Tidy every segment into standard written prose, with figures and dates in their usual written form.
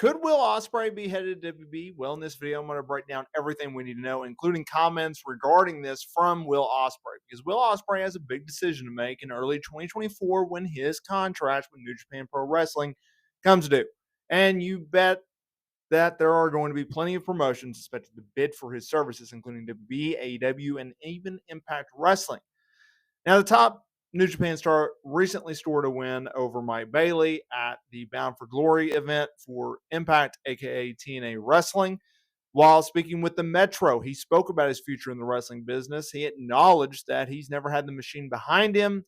Could Will Ospreay be headed to WWE? Well, in this video, I'm going to break down everything we need to know, including comments regarding this from Will Ospreay, because Will Ospreay has a big decision to make in early 2024 when his contract with New Japan Pro Wrestling comes due. And you bet that there are going to be plenty of promotions expected to bid for his services, including WWE, AEW, and even Impact Wrestling. Now, the top New Japan star recently scored a win over Mike Bailey at the Bound for Glory event for Impact, aka TNA Wrestling. While speaking with the Metro, he spoke about his future in the wrestling business. He acknowledged that he's never had the machine behind him,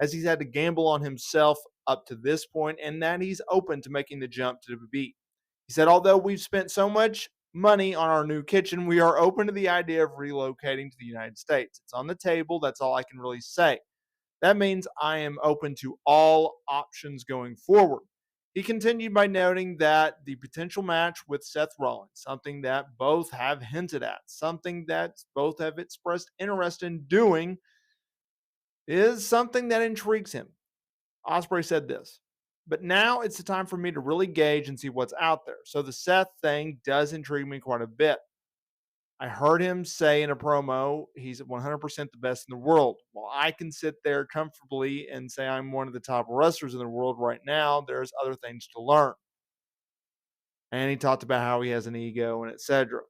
as he's had to gamble on himself up to this point, and that he's open to making the jump to WWE. He said, although we've spent so much money on our new kitchen, we are open to the idea of relocating to the United States. It's on the table. That's all I can really say. That means I am open to all options going forward. He continued by noting that the potential match with Seth Rollins, something that both have hinted at, something that both have expressed interest in doing, is something that intrigues him. Ospreay said this, but now it's the time for me to really gauge and see what's out there. So the Seth thing does intrigue me quite a bit. I heard him say in a promo, he's 100% the best in the world. While I can sit there comfortably and say I'm one of the top wrestlers in the world right now, there's other things to learn. And he talked about how he has an ego and etc.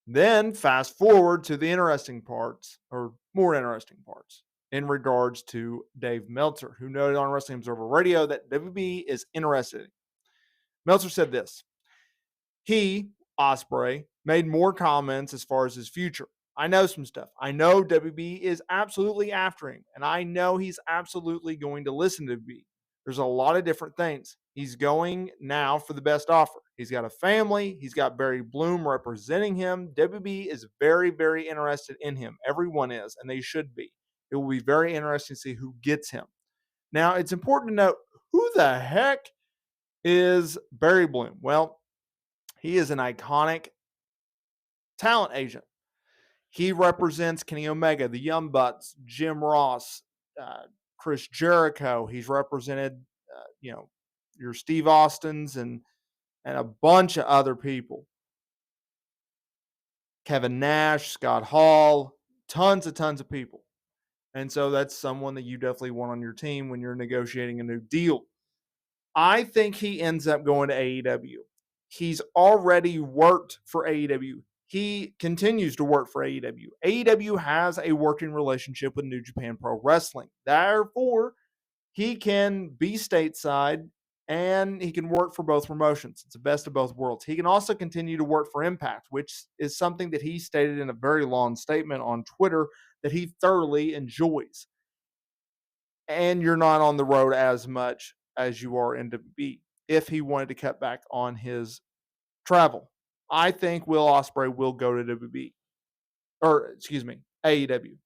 Then fast forward to the interesting parts, or more interesting parts, in regards to Dave Meltzer, who noted on Wrestling Observer Radio that WB is interested in. Meltzer said this. He, Ospreay, made more comments as far as his future. I know some stuff. I know WB is absolutely after him, and I know he's absolutely going to listen to WB. There's a lot of different things. He's going now for the best offer. He's got a family. He's got Barry Bloom representing him. WB is very, very interested in him. Everyone is, and they should be. It will be very interesting to see who gets him. Now, it's important to note, who the heck is Barry Bloom? Well, he is an iconic talent agent. He represents Kenny Omega, the Young Bucks, Jim Ross, Chris Jericho. He's represented, your Steve Austins and a bunch of other people. Kevin Nash, Scott Hall, tons of people. And so that's someone that you definitely want on your team when you're negotiating a new deal. I think he ends up going to AEW. He's already worked for AEW. He continues to work for AEW. AEW has a working relationship with New Japan Pro Wrestling. Therefore, he can be stateside and he can work for both promotions. It's the best of both worlds. He can also continue to work for Impact, which is something that he stated in a very long statement on Twitter that he thoroughly enjoys. And you're not on the road as much as you are in WWE if he wanted to cut back on his travel. I think Will Ospreay will go to WWE, or excuse me, AEW.